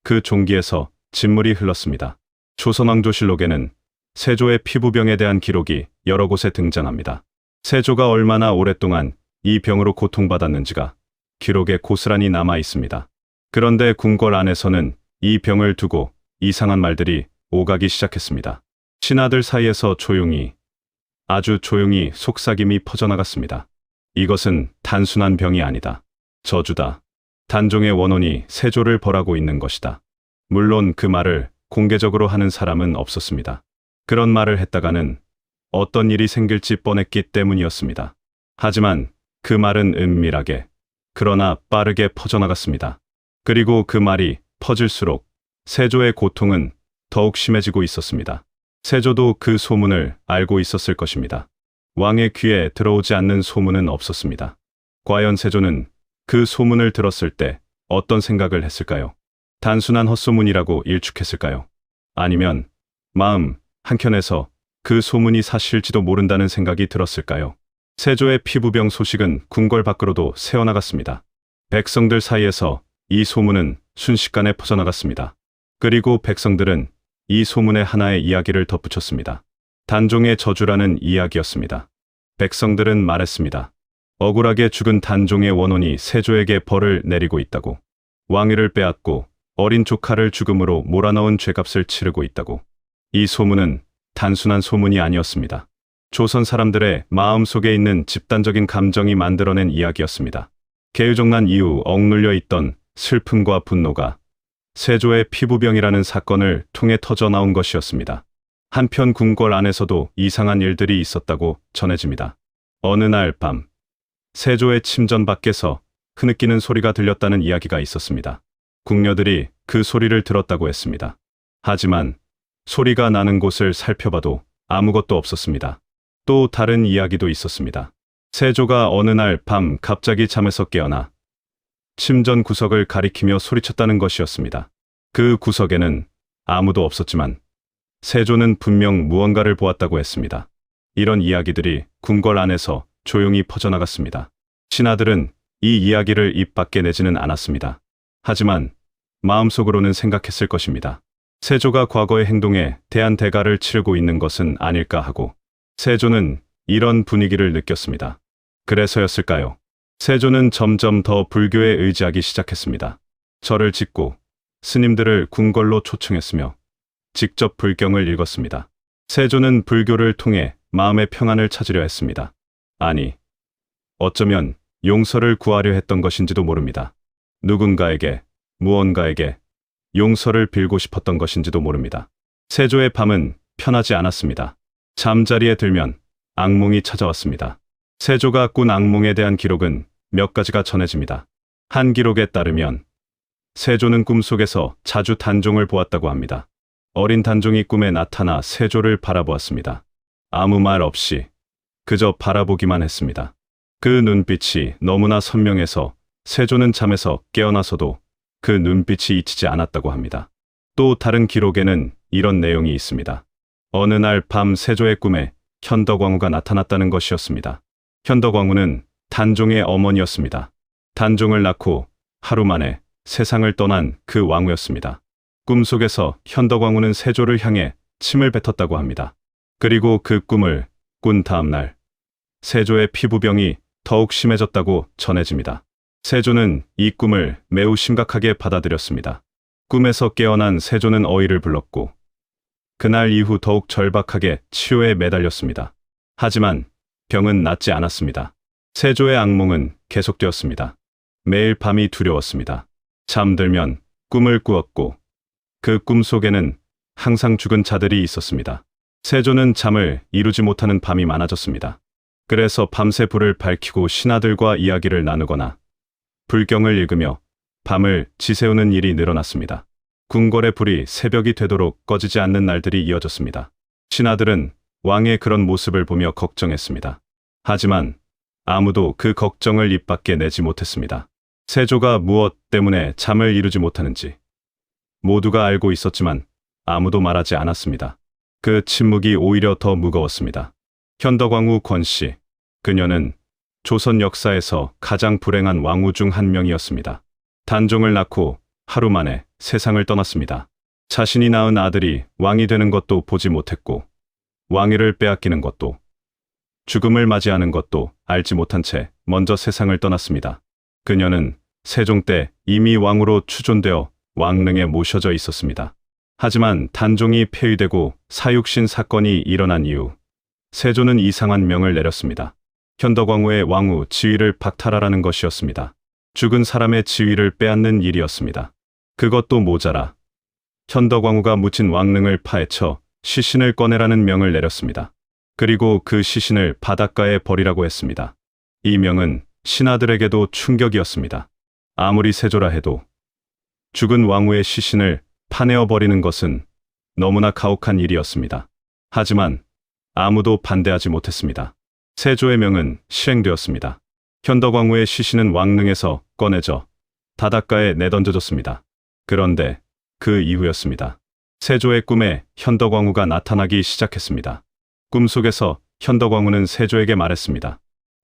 Speaker 1: 그 종기에서 진물이 흘렀습니다. 조선왕조실록에는 세조의 피부병에 대한 기록이 여러 곳에 등장합니다. 세조가 얼마나 오랫동안 이 병으로 고통받았는지가 기록에 고스란히 남아 있습니다. 그런데 궁궐 안에서는 이 병을 두고 이상한 말들이 오가기 시작했습니다. 신하들 사이에서 조용히, 아주 조용히 속삭임이 퍼져나갔습니다. 이것은 단순한 병이 아니다. 저주다. 단종의 원혼이 세조를 벌하고 있는 것이다. 물론 그 말을 공개적으로 하는 사람은 없었습니다. 그런 말을 했다가는 어떤 일이 생길지 뻔했기 때문이었습니다. 하지만 그 말은 은밀하게, 그러나 빠르게 퍼져나갔습니다. 그리고 그 말이 퍼질수록 세조의 고통은 더욱 심해지고 있었습니다. 세조도 그 소문을 알고 있었을 것입니다. 왕의 귀에 들어오지 않는 소문은 없었습니다. 과연 세조는 그 소문을 들었을 때 어떤 생각을 했을까요? 단순한 헛소문이라고 일축했을까요? 아니면 마음 한켠에서 그 소문이 사실지도 모른다는 생각이 들었을까요? 세조의 피부병 소식은 궁궐 밖으로도 새어나갔습니다. 백성들 사이에서 이 소문은 순식간에 퍼져나갔습니다. 그리고 백성들은 이 소문에 하나의 이야기를 덧붙였습니다. 단종의 저주라는 이야기였습니다. 백성들은 말했습니다. 억울하게 죽은 단종의 원혼이 세조에게 벌을 내리고 있다고. 왕위를 빼앗고 어린 조카를 죽음으로 몰아넣은 죄값을 치르고 있다고. 이 소문은 단순한 소문이 아니었습니다. 조선 사람들의 마음속에 있는 집단적인 감정이 만들어낸 이야기였습니다. 개유정난 이후 억눌려 있던 슬픔과 분노가 세조의 피부병이라는 사건을 통해 터져나온 것이었습니다. 한편 궁궐 안에서도 이상한 일들이 있었다고 전해집니다. 어느 날 밤, 세조의 침전 밖에서 흐느끼는 소리가 들렸다는 이야기가 있었습니다. 궁녀들이 그 소리를 들었다고 했습니다. 하지만 소리가 나는 곳을 살펴봐도 아무것도 없었습니다. 또 다른 이야기도 있었습니다. 세조가 어느 날 밤 갑자기 잠에서 깨어나 침전 구석을 가리키며 소리쳤다는 것이었습니다. 그 구석에는 아무도 없었지만 세조는 분명 무언가를 보았다고 했습니다. 이런 이야기들이 궁궐 안에서 조용히 퍼져나갔습니다. 신하들은 이 이야기를 입 밖에 내지는 않았습니다. 하지만 마음속으로는 생각했을 것입니다. 세조가 과거의 행동에 대한 대가를 치르고 있는 것은 아닐까 하고. 세조는 이런 분위기를 느꼈습니다. 그래서였을까요? 세조는 점점 더 불교에 의지하기 시작했습니다. 절을 짓고 스님들을 궁궐로 초청했으며 직접 불경을 읽었습니다. 세조는 불교를 통해 마음의 평안을 찾으려 했습니다. 아니, 어쩌면 용서를 구하려 했던 것인지도 모릅니다. 누군가에게, 무언가에게 용서를 빌고 싶었던 것인지도 모릅니다. 세조의 밤은 편하지 않았습니다. 잠자리에 들면 악몽이 찾아왔습니다. 세조가 꾼 악몽에 대한 기록은 몇 가지가 전해집니다. 한 기록에 따르면 세조는 꿈속에서 자주 단종을 보았다고 합니다. 어린 단종이 꿈에 나타나 세조를 바라보았습니다. 아무 말 없이 그저 바라보기만 했습니다. 그 눈빛이 너무나 선명해서 세조는 잠에서 깨어나서도 그 눈빛이 잊히지 않았다고 합니다. 또 다른 기록에는 이런 내용이 있습니다. 어느 날 밤 세조의 꿈에 현덕왕후가 나타났다는 것이었습니다. 현덕왕후는 단종의 어머니였습니다. 단종을 낳고 하루 만에 세상을 떠난 그 왕후였습니다. 꿈속에서 현덕왕후는 세조를 향해 침을 뱉었다고 합니다. 그리고 그 꿈을 꾼 다음 날 세조의 피부병이 더욱 심해졌다고 전해집니다. 세조는 이 꿈을 매우 심각하게 받아들였습니다. 꿈에서 깨어난 세조는 어이를 불렀고 그날 이후 더욱 절박하게 치료에 매달렸습니다. 하지만 병은 낫지 않았습니다. 세조의 악몽은 계속되었습니다. 매일 밤이 두려웠습니다. 잠들면 꿈을 꾸었고 그 꿈 속에는 항상 죽은 자들이 있었습니다. 세조는 잠을 이루지 못하는 밤이 많아졌습니다. 그래서 밤새 불을 밝히고 신하들과 이야기를 나누거나 불경을 읽으며 밤을 지새우는 일이 늘어났습니다. 궁궐의 불이 새벽이 되도록 꺼지지 않는 날들이 이어졌습니다. 신하들은 왕의 그런 모습을 보며 걱정했습니다. 하지만 아무도 그 걱정을 입 밖에 내지 못했습니다. 세조가 무엇 때문에 잠을 이루지 못하는지 모두가 알고 있었지만 아무도 말하지 않았습니다. 그 침묵이 오히려 더 무거웠습니다. 현덕왕후 권씨, 그녀는 조선 역사에서 가장 불행한 왕후 중 한 명이었습니다. 단종을 낳고 하루 만에 세상을 떠났습니다. 자신이 낳은 아들이 왕이 되는 것도 보지 못했고 왕위를 빼앗기는 것도 죽음을 맞이하는 것도 알지 못한 채 먼저 세상을 떠났습니다. 그녀는 세종 때 이미 왕으로 추존되어 왕릉에 모셔져 있었습니다. 하지만 단종이 폐위되고 사육신 사건이 일어난 이후 세조는 이상한 명을 내렸습니다. 현덕왕후의 왕후 지위를 박탈하라는 것이었습니다. 죽은 사람의 지위를 빼앗는 일이었습니다. 그것도 모자라 현덕왕후가 묻힌 왕릉을 파헤쳐 시신을 꺼내라는 명을 내렸습니다. 그리고 그 시신을 바닷가에 버리라고 했습니다. 이 명은 신하들에게도 충격이었습니다. 아무리 세조라 해도 죽은 왕후의 시신을 파내어 버리는 것은 너무나 가혹한 일이었습니다. 하지만 아무도 반대하지 못했습니다. 세조의 명은 실행되었습니다. 현덕왕후의 시신은 왕릉에서 꺼내져 바닷가에 내던져졌습니다. 그런데 그 이후였습니다. 세조의 꿈에 현덕왕후가 나타나기 시작했습니다. 꿈속에서 현덕왕후는 세조에게 말했습니다.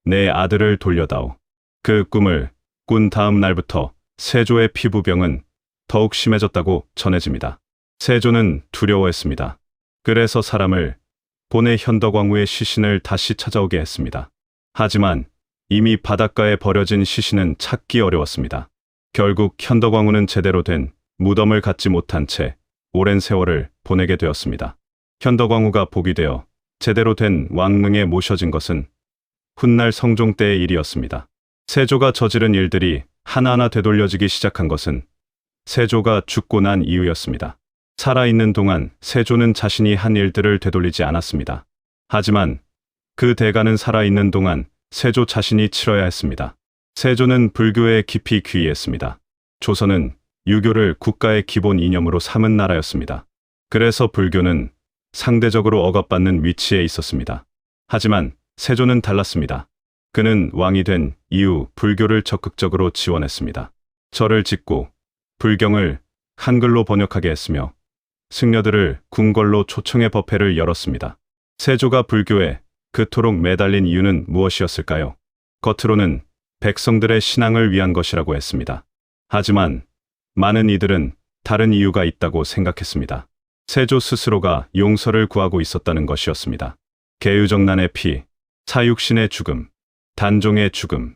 Speaker 1: 내 아들을 돌려다오. 그 꿈을 꾼 다음 날부터 세조의 피부병은 더욱 심해졌다고 전해집니다. 세조는 두려워했습니다. 그래서 사람을 본의 현덕왕후의 시신을 다시 찾아오게 했습니다. 하지만 이미 바닷가에 버려진 시신은 찾기 어려웠습니다. 결국 현덕왕후는 제대로 된 무덤을 갖지 못한 채 오랜 세월을 보내게 되었습니다. 현덕왕후가 복이 되어 제대로 된 왕릉에 모셔진 것은 훗날 성종 때의 일이었습니다. 세조가 저지른 일들이 하나하나 되돌려지기 시작한 것은 세조가 죽고 난 이후였습니다. 살아있는 동안 세조는 자신이 한 일들을 되돌리지 않았습니다. 하지만 그 대가는 살아있는 동안 세조 자신이 치러야 했습니다. 세조는 불교에 깊이 귀의했습니다. 조선은 유교를 국가의 기본 이념으로 삼은 나라였습니다. 그래서 불교는 상대적으로 억압받는 위치에 있었습니다. 하지만 세조는 달랐습니다. 그는 왕이 된 이후 불교를 적극적으로 지원했습니다. 절을 짓고 불경을 한글로 번역하게 했으며 승려들을 궁궐로 초청해 법회를 열었습니다. 세조가 불교에 그토록 매달린 이유는 무엇이었을까요? 겉으로는 백성들의 신앙을 위한 것이라고 했습니다. 하지만 많은 이들은 다른 이유가 있다고 생각했습니다. 세조 스스로가 용서를 구하고 있었다는 것이었습니다. 계유정난의 피, 사육신의 죽음, 단종의 죽음,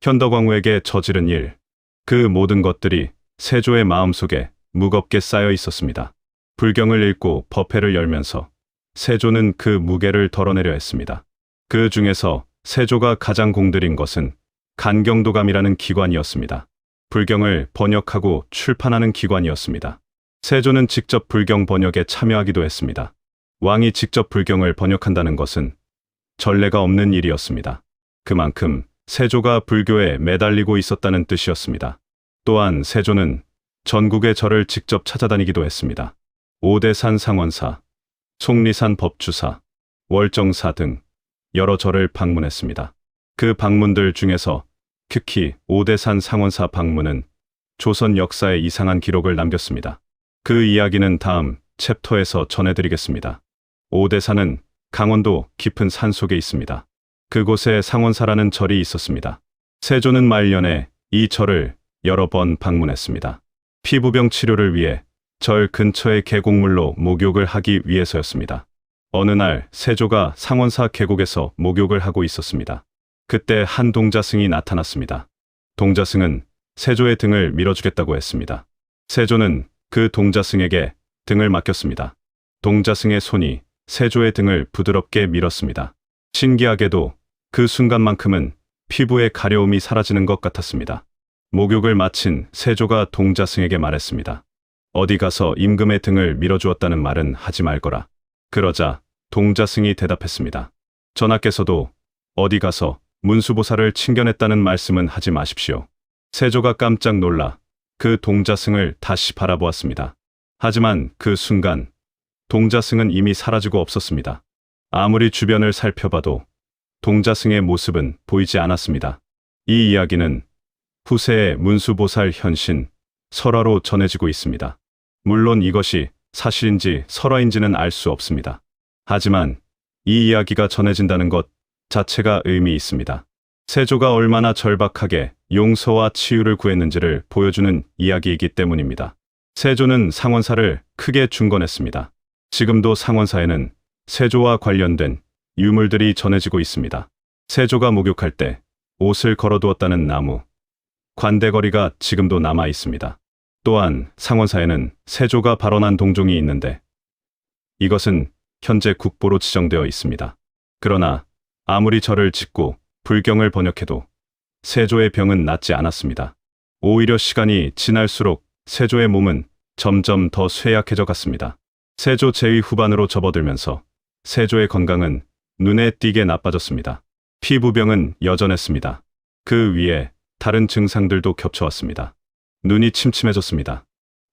Speaker 1: 현덕왕후에게 저지른 일, 그 모든 것들이 세조의 마음속에 무겁게 쌓여 있었습니다. 불경을 읽고 법회를 열면서 세조는 그 무게를 덜어내려 했습니다. 그 중에서 세조가 가장 공들인 것은 간경도감이라는 기관이었습니다. 불경을 번역하고 출판하는 기관이었습니다. 세조는 직접 불경 번역에 참여하기도 했습니다. 왕이 직접 불경을 번역한다는 것은 전례가 없는 일이었습니다. 그만큼 세조가 불교에 매달리고 있었다는 뜻이었습니다. 또한 세조는 전국의 절을 직접 찾아다니기도 했습니다. 오대산 상원사, 속리산 법주사, 월정사 등 여러 절을 방문했습니다. 그 방문들 중에서 특히 오대산 상원사 방문은 조선 역사에 이상한 기록을 남겼습니다. 그 이야기는 다음 챕터에서 전해드리겠습니다. 오대산은 강원도 깊은 산속에 있습니다. 그곳에 상원사라는 절이 있었습니다. 세조는 말년에 이 절을 여러 번 방문했습니다. 피부병 치료를 위해 절 근처의 계곡물로 목욕을 하기 위해서였습니다. 어느 날 세조가 상원사 계곡에서 목욕을 하고 있었습니다. 그때 한 동자승이 나타났습니다. 동자승은 세조의 등을 밀어주겠다고 했습니다. 세조는 그 동자승에게 등을 맡겼습니다. 동자승의 손이 세조의 등을 부드럽게 밀었습니다. 신기하게도 그 순간만큼은 피부의 가려움이 사라지는 것 같았습니다. 목욕을 마친 세조가 동자승에게 말했습니다. 어디 가서 임금의 등을 밀어주었다는 말은 하지 말거라. 그러자 동자승이 대답했습니다. 전하께서도 어디 가서 문수보살을 칭견했다는 말씀은 하지 마십시오. 세조가 깜짝 놀라 그 동자승을 다시 바라보았습니다. 하지만 그 순간 동자승은 이미 사라지고 없었습니다. 아무리 주변을 살펴봐도 동자승의 모습은 보이지 않았습니다. 이 이야기는 후세의 문수보살 현신, 설화로 전해지고 있습니다. 물론 이것이 사실인지 설화인지는 알 수 없습니다. 하지만 이 이야기가 전해진다는 것 자체가 의미 있습니다. 세조가 얼마나 절박하게 용서와 치유를 구했는지를 보여주는 이야기이기 때문입니다. 세조는 상원사를 크게 중건했습니다. 지금도 상원사에는 세조와 관련된 유물들이 전해지고 있습니다. 세조가 목욕할 때 옷을 걸어두었다는 나무, 관대거리가 지금도 남아 있습니다. 또한 상원사에는 세조가 발언한 동종이 있는데 이것은 현재 국보로 지정되어 있습니다. 그러나 아무리 절을 짓고 불경을 번역해도 세조의 병은 낫지 않았습니다. 오히려 시간이 지날수록 세조의 몸은 점점 더 쇠약해져 갔습니다. 세조 제위 후반으로 접어들면서 세조의 건강은 눈에 띄게 나빠졌습니다. 피부병은 여전했습니다. 그 위에 다른 증상들도 겹쳐왔습니다. 눈이 침침해졌습니다.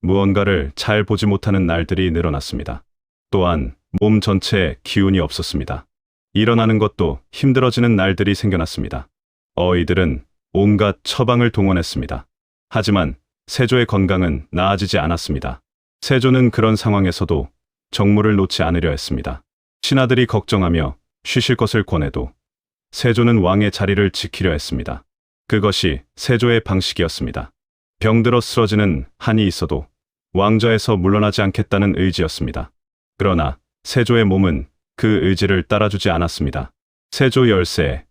Speaker 1: 무언가를 잘 보지 못하는 날들이 늘어났습니다. 또한 몸 전체에 기운이 없었습니다. 일어나는 것도 힘들어지는 날들이 생겨났습니다. 어이들은 온갖 처방을 동원했습니다. 하지만 세조의 건강은 나아지지 않았습니다. 세조는 그런 상황에서도 정무를 놓지 않으려 했습니다. 신하들이 걱정하며 쉬실 것을 권해도 세조는 왕의 자리를 지키려 했습니다. 그것이 세조의 방식이었습니다. 병들어 쓰러지는 한이 있어도 왕좌에서 물러나지 않겠다는 의지였습니다. 그러나 세조의 몸은 그 의지를 따라주지 않았습니다. 세조 열세.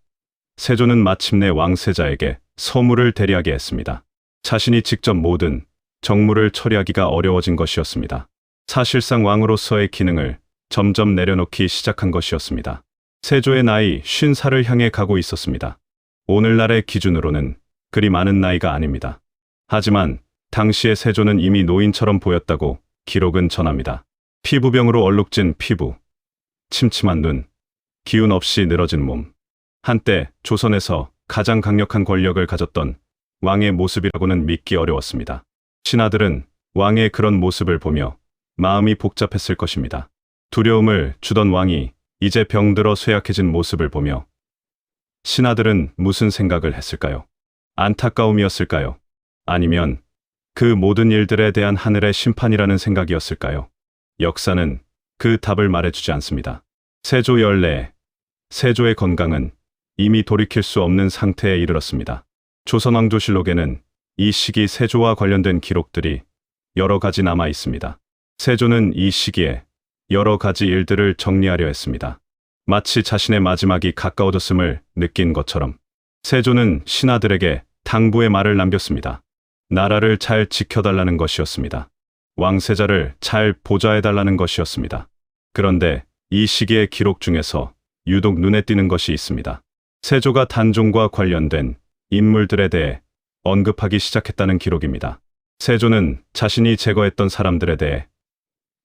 Speaker 1: 세조는 마침내 왕세자에게 서무를 대리하게 했습니다. 자신이 직접 모든 정무를 처리하기가 어려워진 것이었습니다. 사실상 왕으로서의 기능을 점점 내려놓기 시작한 것이었습니다. 세조의 나이 50살을 향해 가고 있었습니다. 오늘날의 기준으로는 그리 많은 나이가 아닙니다. 하지만 당시의 세조는 이미 노인처럼 보였다고 기록은 전합니다. 피부병으로 얼룩진 피부, 침침한 눈, 기운 없이 늘어진 몸. 한때 조선에서 가장 강력한 권력을 가졌던 왕의 모습이라고는 믿기 어려웠습니다. 신하들은 왕의 그런 모습을 보며 마음이 복잡했을 것입니다. 두려움을 주던 왕이 이제 병들어 쇠약해진 모습을 보며 신하들은 무슨 생각을 했을까요? 안타까움이었을까요? 아니면 그 모든 일들에 대한 하늘의 심판이라는 생각이었을까요? 역사는 그 답을 말해주지 않습니다. 세조 열네. 세조의 건강은 이미 돌이킬 수 없는 상태에 이르렀습니다. 조선왕조실록에는 이 시기 세조와 관련된 기록들이 여러 가지 남아 있습니다. 세조는 이 시기에 여러 가지 일들을 정리하려 했습니다. 마치 자신의 마지막이 가까워졌음을 느낀 것처럼 세조는 신하들에게 당부의 말을 남겼습니다. 나라를 잘 지켜달라는 것이었습니다. 왕세자를 잘 보좌해달라는 것이었습니다. 그런데 이 시기의 기록 중에서 유독 눈에 띄는 것이 있습니다. 세조가 단종과 관련된 인물들에 대해 언급하기 시작했다는 기록입니다. 세조는 자신이 제거했던 사람들에 대해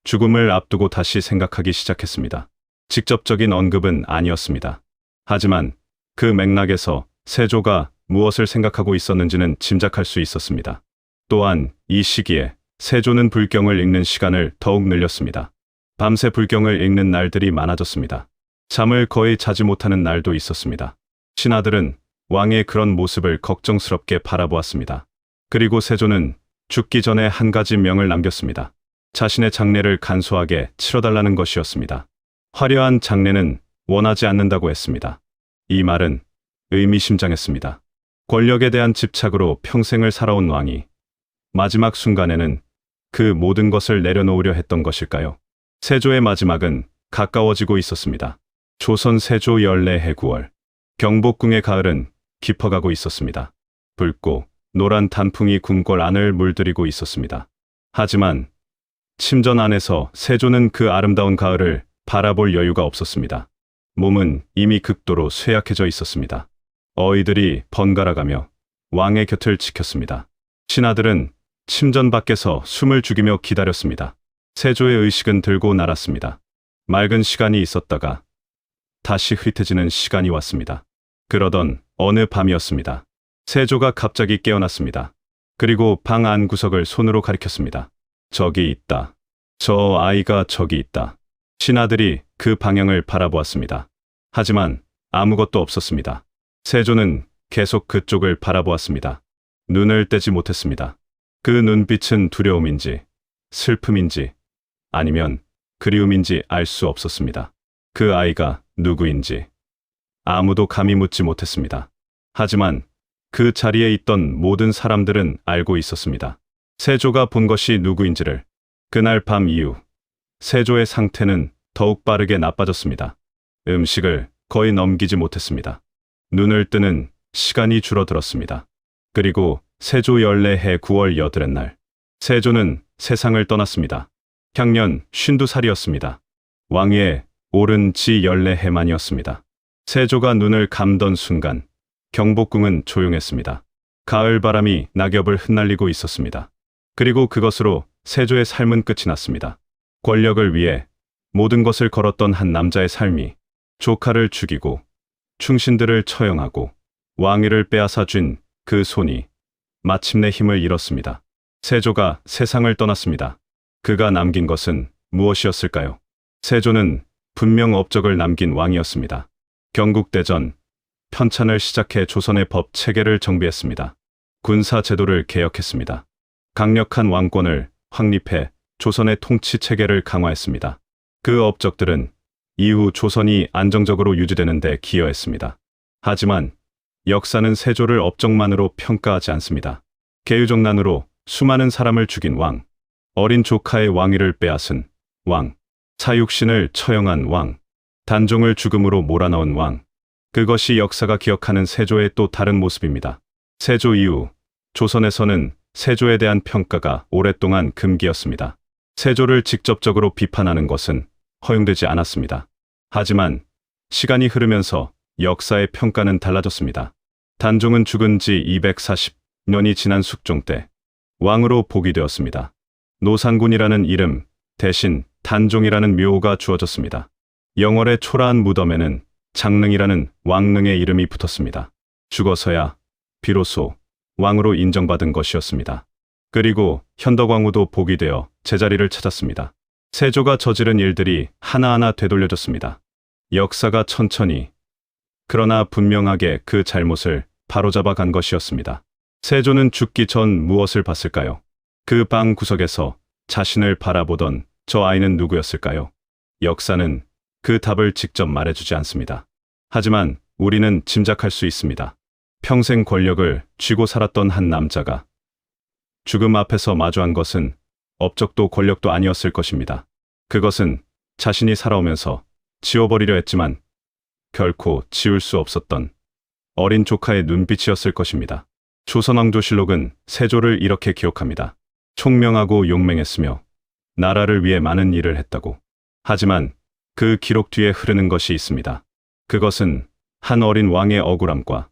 Speaker 1: 죽음을 앞두고 다시 생각하기 시작했습니다. 직접적인 언급은 아니었습니다. 하지만 그 맥락에서 세조가 무엇을 생각하고 있었는지는 짐작할 수 있었습니다. 또한 이 시기에 세조는 불경을 읽는 시간을 더욱 늘렸습니다. 밤새 불경을 읽는 날들이 많아졌습니다. 잠을 거의 자지 못하는 날도 있었습니다. 신하들은 왕의 그런 모습을 걱정스럽게 바라보았습니다. 그리고 세조는 죽기 전에 한 가지 명을 남겼습니다. 자신의 장례를 간소하게 치러달라는 것이었습니다. 화려한 장례는 원하지 않는다고 했습니다. 이 말은 의미심장했습니다. 권력에 대한 집착으로 평생을 살아온 왕이 마지막 순간에는 그 모든 것을 내려놓으려 했던 것일까요? 세조의 마지막은 가까워지고 있었습니다. 조선 세조 열네해 9월. 경복궁의 가을은 깊어가고 있었습니다. 붉고 노란 단풍이 궁궐 안을 물들이고 있었습니다. 하지만 침전 안에서 세조는 그 아름다운 가을을 바라볼 여유가 없었습니다. 몸은 이미 극도로 쇠약해져 있었습니다. 어이들이 번갈아가며 왕의 곁을 지켰습니다. 신하들은 침전 밖에서 숨을 죽이며 기다렸습니다. 세조의 의식은 들고 날았습니다. 맑은 시간이 있었다가 다시 흐릿해지는 시간이 왔습니다. 그러던 어느 밤이었습니다. 세조가 갑자기 깨어났습니다. 그리고 방 안 구석을 손으로 가리켰습니다. 저기 있다. 저 아이가 저기 있다. 신하들이 그 방향을 바라보았습니다. 하지만 아무것도 없었습니다. 세조는 계속 그쪽을 바라보았습니다. 눈을 떼지 못했습니다. 그 눈빛은 두려움인지 슬픔인지 아니면 그리움인지 알 수 없었습니다. 그 아이가 누구인지 아무도 감히 묻지 못했습니다. 하지만 그 자리에 있던 모든 사람들은 알고 있었습니다. 세조가 본 것이 누구인지를. 그날 밤 이후 세조의 상태는 더욱 빠르게 나빠졌습니다. 음식을 거의 넘기지 못했습니다. 눈을 뜨는 시간이 줄어들었습니다. 그리고 세조 열네해 9월 여드렛 날 세조는 세상을 떠났습니다. 향년 52살이었습니다. 왕위에 오른 지 열네해만이었습니다. 세조가 눈을 감던 순간 경복궁은 조용했습니다. 가을 바람이 낙엽을 흩날리고 있었습니다. 그리고 그것으로 세조의 삶은 끝이 났습니다. 권력을 위해 모든 것을 걸었던 한 남자의 삶이 조카를 죽이고 충신들을 처형하고 왕위를 빼앗아 쥔 그 손이 마침내 힘을 잃었습니다. 세조가 세상을 떠났습니다. 그가 남긴 것은 무엇이었을까요? 세조는 분명 업적을 남긴 왕이었습니다. 경국대전, 편찬을 시작해 조선의 법 체계를 정비했습니다. 군사 제도를 개혁했습니다. 강력한 왕권을 확립해 조선의 통치 체계를 강화했습니다. 그 업적들은 이후 조선이 안정적으로 유지되는 데 기여했습니다. 하지만 역사는 세조를 업적만으로 평가하지 않습니다. 계유정난으로 수많은 사람을 죽인 왕, 어린 조카의 왕위를 빼앗은 왕, 사육신을 처형한 왕, 단종을 죽음으로 몰아넣은 왕. 그것이 역사가 기억하는 세조의 또 다른 모습입니다. 세조 이후 조선에서는 세조에 대한 평가가 오랫동안 금기였습니다. 세조를 직접적으로 비판하는 것은 허용되지 않았습니다. 하지만 시간이 흐르면서 역사의 평가는 달라졌습니다. 단종은 죽은 지 240년이 지난 숙종 때 왕으로 복위되었습니다. 노상군이라는 이름 대신 단종이라는 묘호가 주어졌습니다. 영월의 초라한 무덤에는 장릉이라는 왕릉의 이름이 붙었습니다. 죽어서야 비로소 왕으로 인정받은 것이었습니다. 그리고 현덕왕후도 복위되어 제자리를 찾았습니다. 세조가 저지른 일들이 하나하나 되돌려졌습니다. 역사가 천천히 그러나 분명하게 그 잘못을 바로잡아 간 것이었습니다. 세조는 죽기 전 무엇을 봤을까요? 그 방 구석에서 자신을 바라보던 저 아이는 누구였을까요? 역사는 그 답을 직접 말해주지 않습니다. 하지만 우리는 짐작할 수 있습니다. 평생 권력을 쥐고 살았던 한 남자가 죽음 앞에서 마주한 것은 업적도 권력도 아니었을 것입니다. 그것은 자신이 살아오면서 지워버리려 했지만 결코 지울 수 없었던 어린 조카의 눈빛이었을 것입니다. 조선왕조실록은 세조를 이렇게 기록합니다. 총명하고 용맹했으며 나라를 위해 많은 일을 했다고. 하지만 그 기록 뒤에 흐르는 것이 있습니다. 그것은 한 어린 왕의 억울함과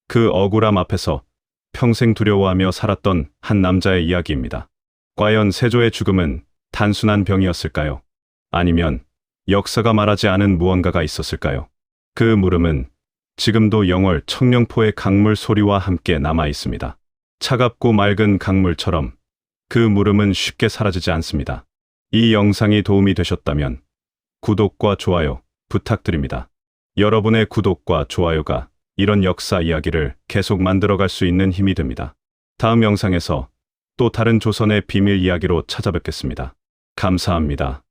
Speaker 1: 그 억울함 앞에서 평생 두려워하며 살았던 한 남자의 이야기입니다. 과연 세조의 죽음은 단순한 병이었을까요? 아니면 역사가 말하지 않은 무언가가 있었을까요? 그 물음은 지금도 영월 청령포의 강물 소리와 함께 남아 있습니다. 차갑고 맑은 강물처럼 그 물음은 쉽게 사라지지 않습니다. 이 영상이 도움이 되셨다면 구독과 좋아요 부탁드립니다. 여러분의 구독과 좋아요가 이런 역사 이야기를 계속 만들어갈 수 있는 힘이 됩니다. 다음 영상에서 또 다른 조선의 비밀 이야기로 찾아뵙겠습니다. 감사합니다.